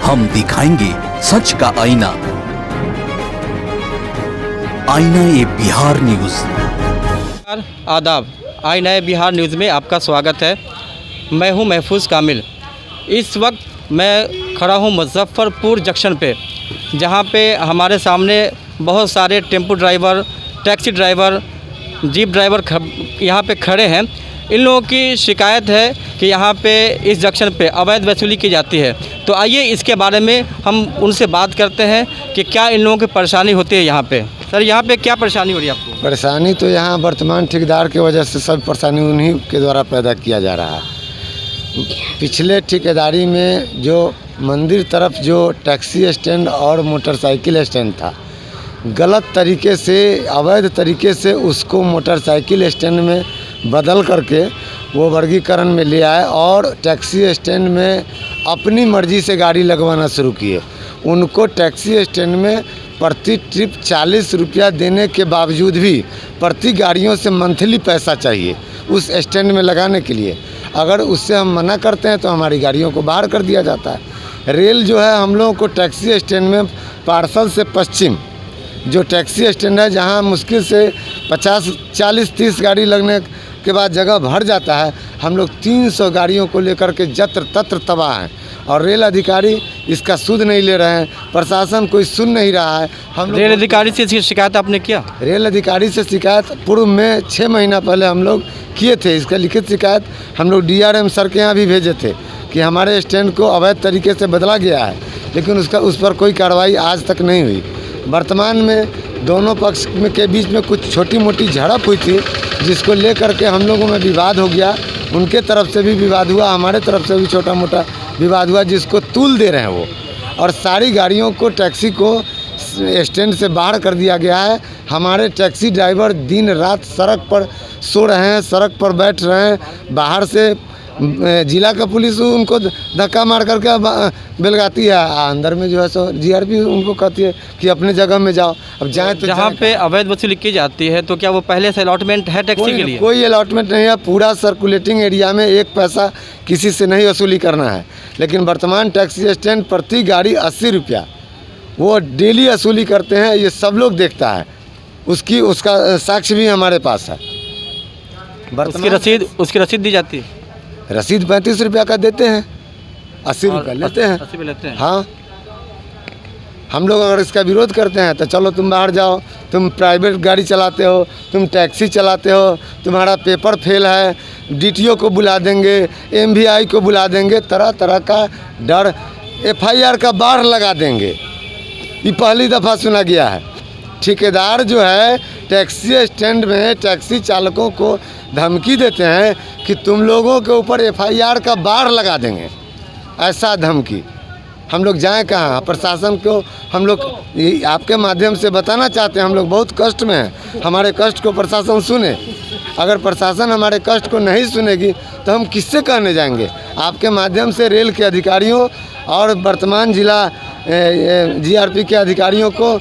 हम दिखाएंगे सच का आईना। आईना ए बिहार न्यूज। आदाब, आईना ए बिहार न्यूज़ में आपका स्वागत है। मैं हूं महफूज कामिल। इस वक्त मैं खड़ा हूं मुजफ्फरपुर जंक्शन पे, जहां पे हमारे सामने बहुत सारे tempo driver, taxi driver, jeep driver यहाँ पे खड़े हैं। इन लोगों की शिकायत है कि यहाँ पे इस जंक्शन पे अवैध वसूली की जाती है। तो आइए इसके बारे में हम उनसे बात करते हैं कि क्या इन लोगों की परेशानी होती है यहाँ पे। सर, यहाँ पे क्या परेशानी हो रही है आपको? परेशानी तो यहाँ वर्तमान ठेकेदार की वजह से सब परेशानी उन्हीं के द्वारा पैदा किया जा रहा है। पिछले ठेकेदारी में जो मंदिर तरफ जो टैक्सी स्टैंड और मोटरसाइकिल स्टैंड था, गलत तरीके से, अवैध तरीके से उसको मोटरसाइकिल स्टैंड में बदल करके वो वर्गीकरण में ले आए और टैक्सी स्टैंड में अपनी मर्ज़ी से गाड़ी लगवाना शुरू किए। उनको टैक्सी स्टैंड में प्रति ट्रिप 40 रुपया देने के बावजूद भी प्रति गाड़ियों से मंथली पैसा चाहिए उस स्टैंड में लगाने के लिए। अगर उससे हम मना करते हैं तो हमारी गाड़ियों को बाहर कर दिया जाता है। रेल जो है, हम लोगों को टैक्सी स्टैंड में पार्सल से पश्चिम जो टैक्सी स्टैंड है, जहां मुश्किल से 50, 40, 30 गाड़ी लगने के बाद जगह भर जाता है, हम लोग 300 गाड़ियों को लेकर के जत्र तत्र तबाह हैं। और रेल अधिकारी इसका सुध नहीं ले रहे हैं, प्रशासन कोई सुन नहीं रहा है। हम रेल अधिकारी से शिकायत आपने किया? रेल अधिकारी से शिकायत पूर्व में 6 महीना पहले हम लोग किए थे। इसका लिखित शिकायत हम लोग DRM सर के यहाँ भी भेजे थे कि हमारे स्टैंड को अवैध तरीके से बदला गया है, लेकिन उस पर कोई कार्रवाई आज तक नहीं हुई। वर्तमान में दोनों पक्ष के बीच में कुछ छोटी मोटी झड़प हुई थी, जिसको लेकर के हम लोगों में विवाद हो गया। उनके तरफ से भी विवाद हुआ, हमारे तरफ से भी छोटा मोटा विवाद हुआ, जिसको तूल दे रहे हैं वो। और सारी गाड़ियों को, टैक्सी को स्टैंड से बाहर कर दिया गया है। हमारे टैक्सी ड्राइवर दिन रात सड़क पर सो रहे हैं, सड़क पर बैठ रहे हैं। बाहर से जिला का पुलिस उनको धक्का मार करके बेलगाती है, अंदर में जो है सो GRP उनको कहती है कि अपने जगह में जाओ। अब जाए तो जहाँ पे अवैध वसूली की जाती है, तो क्या वो पहले से अलॉटमेंट है टैक्सी के लिए? कोई अलॉटमेंट नहीं है। पूरा सर्कुलेटिंग एरिया में एक पैसा किसी से नहीं वसूली करना है। लेकिन वर्तमान टैक्सी स्टैंड प्रति गाड़ी 80 रुपया वो डेली वसूली करते हैं। ये सब लोग देखता है, उसका साक्ष्य भी हमारे पास है। उसकी रसीद दी जाती है? रसीद 35 रुपया का देते हैं, 80 रुपया लेते हैं। 80 लेते हैं। हाँ, हम लोग अगर इसका विरोध करते हैं तो चलो तुम बाहर जाओ, तुम प्राइवेट गाड़ी चलाते हो, तुम टैक्सी चलाते हो, तुम्हारा पेपर फेल है, DTO को बुला देंगे, MVI को बुला देंगे, तरह तरह का डर, FIR का बाढ़ लगा देंगे। ये पहली दफ़ा सुना गया है। ठेकेदार जो है टैक्सी स्टैंड में टैक्सी चालकों को धमकी देते हैं कि तुम लोगों के ऊपर FIR का बाढ़ लगा देंगे। ऐसा धमकी हम लोग जाएं कहाँ? प्रशासन को हम लोग आपके माध्यम से बताना चाहते हैं, हम लोग बहुत कष्ट में हैं। हमारे कष्ट को प्रशासन सुने। अगर प्रशासन हमारे कष्ट को नहीं सुनेगी तो हम किससे कहने जाएंगे? आपके माध्यम से रेल के अधिकारियों और वर्तमान जिला GRP के अधिकारियों को,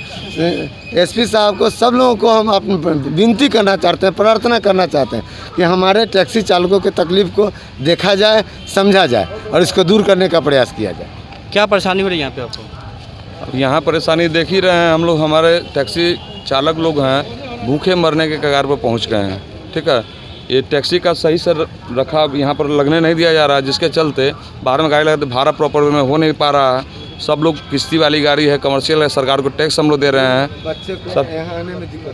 SP साहब को, सब लोगों को हम विनती करना चाहते हैं, प्रार्थना करना चाहते हैं कि हमारे टैक्सी चालकों के तकलीफ़ को देखा जाए, समझा जाए और इसको दूर करने का प्रयास किया जाए। क्या परेशानी हो रही है यहाँ पे आपको? यहाँ परेशानी देख ही रहे हैं हम लोग। हमारे टैक्सी चालक लोग हैं, भूखे मरने के कगार पर पहुँच गए हैं। ठीक है, ये टैक्सी का सही से रखाव यहाँ पर लगने नहीं दिया जा रहा है, जिसके चलते बाहर में गाड़ी लगाते भाड़ा प्रॉपर में हो नहीं पा रहा है। सब लोग किस्ती वाली गाड़ी है, कमर्शियल है, सरकार को टैक्स हम लोग दे रहे हैं,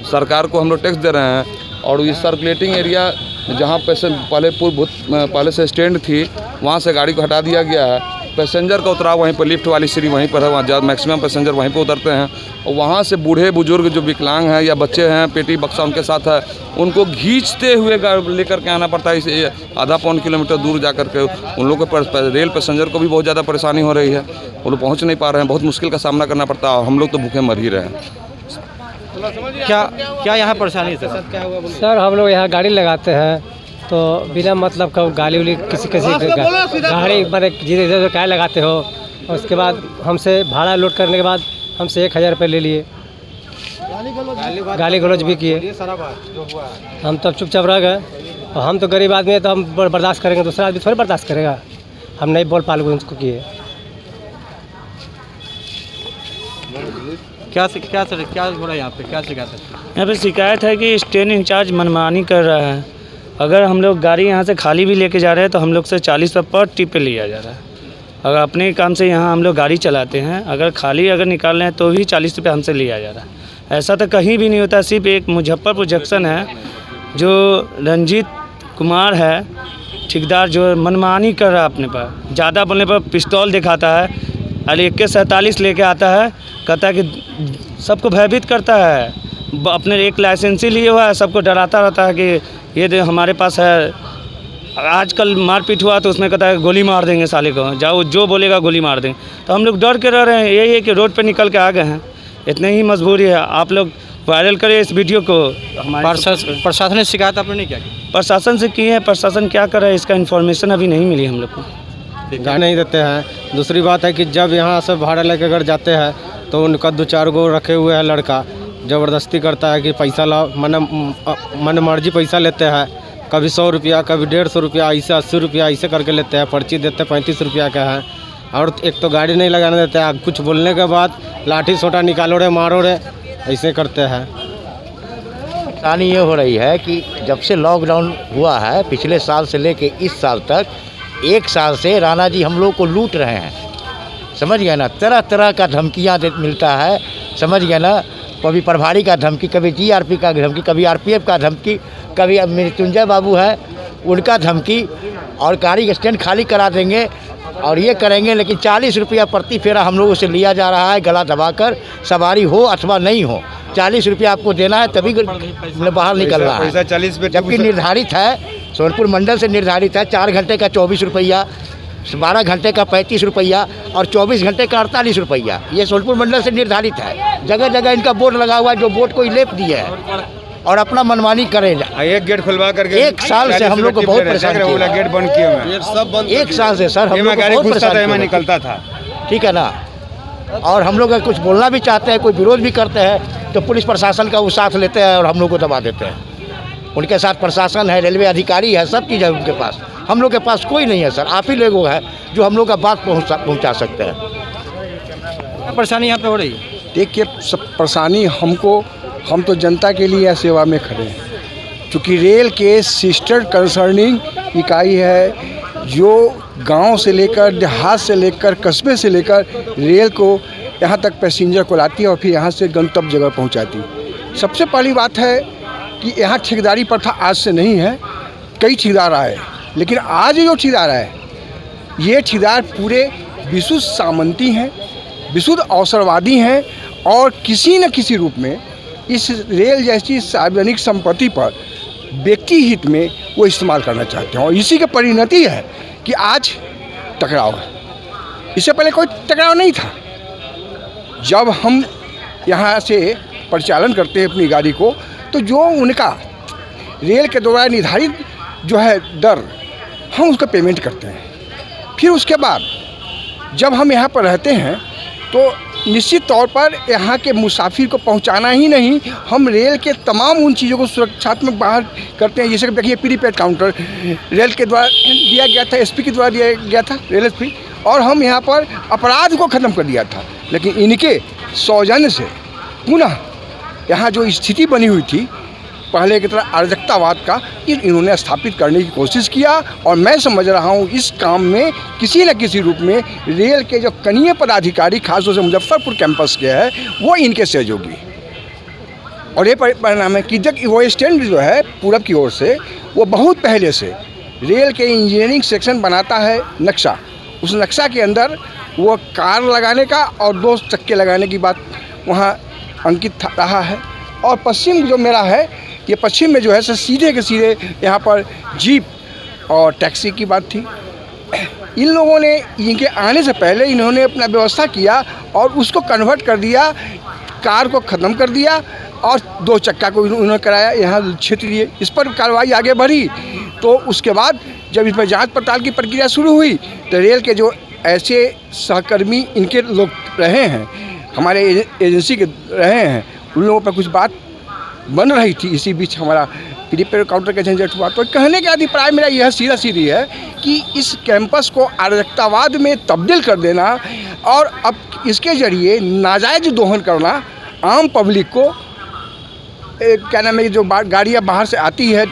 सरकार को हम लोग टैक्स दे रहे हैं। और ये सर्कुलेटिंग एरिया जहाँ पहले से स्टैंड थी, वहाँ से गाड़ी को हटा दिया गया है। पैसेंजर का उतराव वहीं पर, लिफ्ट वाली सीढ़ी वहीं पर है, वहाँ ज़्यादा मैक्सिमम पैसेंजर वहीं पर उतरते हैं। और वहाँ से बूढ़े बुजुर्ग जो विकलांग हैं या बच्चे हैं, पेटी बक्सा उनके साथ है, उनको खींचते हुए लेकर के आना पड़ता है। इसे आधा पौन किलोमीटर दूर जा कर के उन लोगों को, रेल पैसेंजर को भी बहुत ज़्यादा परेशानी हो रही है। वो लोग पहुँच नहीं पा रहे हैं, बहुत मुश्किल का सामना करना पड़ता है और हम लोग तो भूखे मर ही रहे हैं। क्या यहाँ परेशानी है सर? हम लोग यहाँ गाड़ी लगाते हैं तो बिना मतलब का गाली उली किसी गाड़ी पर इधर क्या लगाते हो, और उसके बाद हमसे भाड़ा लोड करने के बाद हमसे 1000 रुपये ले लिए, गाली गलौज भी किए। हम तब चुपचाप रह गए। और हम तो गरीब आदमी है, तो हम बर्दाश्त करेंगे, दूसरा आदमी थोड़ी बर्दाश्त करेगा। हम नहीं बोल पाल उनको किए। क्या हो रहा है यहाँ पे, क्या शिकायत है? यहाँ पे शिकायत है कि स्टैंड इंचार्ज मनमानी कर रहा है। अगर हम लोग गाड़ी यहाँ से खाली भी लेके जा रहे हैं तो हम लोग से 40 रुपये पर ट्रिप पे लिया जा रहा है। अगर अपने काम से यहाँ हम लोग गाड़ी चलाते हैं, अगर खाली अगर निकाल रहे हैं तो भी 40 रुपये हमसे लिया जा रहा है। ऐसा तो कहीं भी नहीं होता। सिर्फ एक मुजफ्फरपुर जंक्शन है जो रंजीत कुमार है ठेकेदार, जो मनमानी कर रहा है अपने पर। ज़्यादा बोलने पर पिस्तौल दिखाता है और AK-47 लेके आता है, कहता है कि सबको भयभीत करता है। अपने एक लाइसेंसी लिए हुआ है, सबको डराता रहता है कि ये हमारे पास है। आजकल मारपीट हुआ तो उसमें कहता है गोली मार देंगे साले को, जाओ जो बोलेगा गोली मार देंगे। तो हम लोग डर के रह रहे हैं। यही है कि रोड पे निकल के आ गए हैं, इतनी ही मजबूरी है। आप लोग वायरल करें इस वीडियो को। प्रशासन ने शिकायत आपने नहीं किया? प्रशासन से की है, प्रशासन क्या कर रहा है इसका इन्फॉर्मेशन अभी नहीं मिली हम लोग को। गाड़ी नहीं देते हैं। दूसरी बात है कि जब यहाँ से भाड़ा लेकर अगर जाते हैं तो उनका 2-4 गो रखे हुए हैं लड़का, ज़बरदस्ती करता है कि पैसा लाओ, मन मर्जी पैसा लेते हैं। कभी 100 रुपया, कभी 150 रुपया, ऐसे 80 रुपया ऐसे करके लेते हैं। पर्ची देते 35 रुपया का है। और एक तो गाड़ी नहीं लगाने देते हैं, कुछ बोलने के बाद लाठी सोटा निकालो रे, मारो रे, ऐसे करते हैं। परेशानी ये हो रही है कि जब से लॉकडाउन हुआ है पिछले साल से लेके इस साल तक, 1 साल से राणा जी हम लोग को लूट रहे हैं, समझ गए ना। तरह तरह का धमकियाँ मिलता है, समझ गए ना। कभी प्रभारी का धमकी, कभी GRP का धमकी, कभी RPF का धमकी, कभी अब मृत्युंजय बाबू है उनका धमकी, और गाड़ी स्टैंड खाली करा देंगे और ये करेंगे। लेकिन 40 रुपया प्रति फेरा हम लोगों से लिया जा रहा है, गला दबाकर। सवारी हो अथवा नहीं हो, 40 रुपया आपको देना है तभी बाहर निकलना है। जबकि निर्धारित है, सोनपुर मंडल से निर्धारित है 4 घंटे का 24 रुपया, 12 घंटे का 35 रुपया और 24 घंटे का 48 रुपया। ये सोनपुर मंडल से निर्धारित है। जगह जगह इनका बोर्ड लगा हुआ है, जो बोर्ड को लेप दिए है और अपना मनमानी करें। एक गेट खुलवा करके 1 साल से हम लोग को बहुत परेशान किया। गेट बंद किए हुए 1 साल से सर हम लोग को बहुत परेशान किया। निकलता था, ठीक है ना। और हम लोग कुछ बोलना भी चाहते हैं, कोई विरोध भी करते हैं तो पुलिस प्रशासन का वो साथ लेते हैं और हम लोग को दबा देते हैं। उनके साथ प्रशासन है, रेलवे अधिकारी है, सब चीज़ है उनके पास। हम लोग के पास कोई नहीं है सर। आप ही लोग हैं जो हम लोग का बात पहुंचा सकते हैं। क्या परेशानी यहाँ पे हो रही है? देखिए, सब परेशानी हम तो जनता के लिए सेवा में खड़े हैं। क्योंकि रेल के सिस्टर कंसर्निंग इकाई है जो गांव से लेकर, देहात से लेकर, कस्बे से लेकर रेल को यहाँ तक पैसेंजर को लाती है और फिर यहाँ से गंतव्य जगह पहुँचाती है। सबसे पहली बात है कि यहाँ ठेकेदारी प्रथा आज से नहीं है, कई ठेकेदार आए, लेकिन आज जो ठेकेदार आए ये ठेकेदार पूरे विशुद्ध सामंती हैं, विशुद्ध अवसरवादी हैं और किसी न किसी रूप में इस रेल जैसी सार्वजनिक संपत्ति पर व्यक्ति हित में वो इस्तेमाल करना चाहते हैं। और इसी की परिणति है कि आज टकराव है। इससे पहले कोई टकराव नहीं था। जब हम यहाँ से परिचालन करते हैं अपनी गाड़ी को, तो जो उनका रेल के द्वारा निर्धारित जो है दर, हम उसका पेमेंट करते हैं। फिर उसके बाद जब हम यहाँ पर रहते हैं तो निश्चित तौर पर यहाँ के मुसाफिर को पहुँचाना ही नहीं, हम रेल के तमाम उन चीज़ों को सुरक्षात्मक बाहर करते हैं। जैसे कि देखिए, प्रीपेड काउंटर रेल के द्वारा दिया गया था, SP के द्वारा दिया गया था, रेल SP, और हम यहाँ पर अपराध को ख़त्म कर दिया था। लेकिन इनके सौजन्य से पुनः यहाँ जो स्थिति बनी हुई थी पहले की तरह अराजकतावाद का, इन्होंने स्थापित करने की कोशिश किया। और मैं समझ रहा हूँ इस काम में किसी न किसी रूप में रेल के जो कनीय पदाधिकारी खासतौर से मुजफ्फरपुर कैंपस के हैं वो इनके सहयोगी। और ये परिणाम है कि जब वो स्टैंड जो है पूरब की ओर से, वो बहुत पहले से रेल के इंजीनियरिंग सेक्शन बनाता है नक्शा। उस नक्शा के अंदर वो कार लगाने का और 2 चक्के लगाने की बात वहाँ अंकित रहा है। और पश्चिम जो मेरा है, ये पश्चिम में जो है सीधे के सीधे यहाँ पर जीप और टैक्सी की बात थी। इन लोगों ने इनके आने से पहले इन्होंने अपना व्यवस्था किया और उसको कन्वर्ट कर दिया, कार को ख़त्म कर दिया और 2 चक्का को उन्होंने कराया यहाँ क्षेत्रीय। इस पर कार्रवाई आगे बढ़ी तो उसके बाद जब इस पर जाँच पड़ताल की प्रक्रिया शुरू हुई तो रेल के जो ऐसे सहकर्मी इनके लोग रहे हैं, हमारे एजेंसी के रहे हैं, उन लोगों पर कुछ बात बन रही थी। इसी बीच हमारा प्रीपेड काउंटर का झंझट हुआ। तो कहने का अभिप्राय मेरा यह सीधा सीधी है कि इस कैंपस को अराजकतावाद में तब्दील कर देना और अब इसके ज़रिए नाजायज़ दोहन करना, आम पब्लिक को क्या नाम है, जो गाड़ियाँ बाहर से आती है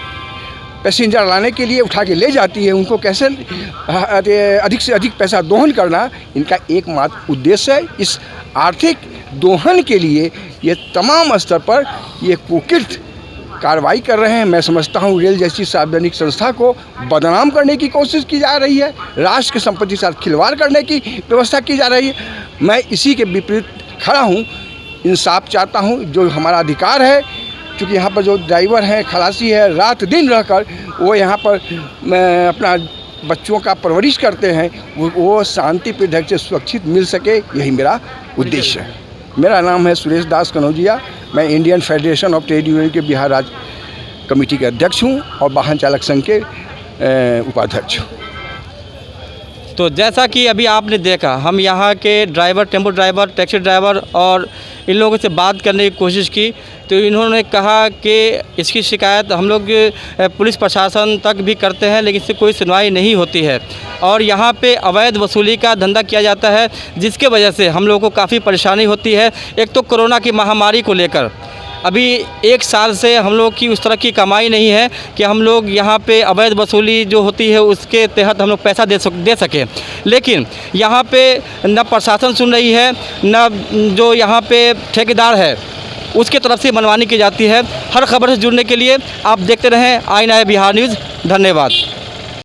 पैसेंजर लाने के लिए उठा के ले जाती है, उनको कैसे अधिक से अधिक पैसा दोहन करना, इनका एकमात्र उद्देश्य है। इस आर्थिक दोहन के लिए ये तमाम स्तर पर ये कुकृत कार्रवाई कर रहे हैं। मैं समझता हूँ रेल जैसी सार्वजनिक संस्था को बदनाम करने की कोशिश की जा रही है, राष्ट्र की संपत्ति के साथ खिलवाड़ करने की व्यवस्था की जा रही है। मैं इसी के विपरीत खड़ा हूँ, इंसाफ चाहता हूँ, जो हमारा अधिकार है। क्योंकि यहाँ पर जो ड्राइवर हैं, खलासी है, रात दिन रहकर वो यहाँ पर अपना बच्चों का परवरिश करते हैं, वो शांतिपूर्ण ढंग से सुरक्षित मिल सके, यही मेरा उद्देश्य है। मेरा नाम है सुरेश दास कनौजिया, मैं Indian federation of trade union के बिहार राज्य कमेटी के अध्यक्ष हूँ और वाहन चालक संघ के उपाध्यक्ष हूँ। तो जैसा कि अभी आपने देखा, हम यहाँ के driver, tempo driver, taxi driver और इन लोगों से बात करने की कोशिश की, तो इन्होंने कहा कि इसकी शिकायत हम लोग पुलिस प्रशासन तक भी करते हैं, लेकिन इससे कोई सुनवाई नहीं होती है और यहाँ पे अवैध वसूली का धंधा किया जाता है, जिसके वजह से हम लोगों को काफ़ी परेशानी होती है। एक तो कोरोना की महामारी को लेकर अभी 1 साल से हम लोग की उस तरह की कमाई नहीं है कि हम लोग यहाँ पे अवैध वसूली जो होती है उसके तहत हम लोग पैसा दे सकें, लेकिन यहाँ पे न प्रशासन सुन रही है, न जो यहाँ पे ठेकेदार है उसके तरफ से मनमानी की जाती है। हर खबर से जुड़ने के लिए आप देखते रहें आईना बिहार न्यूज़। धन्यवाद।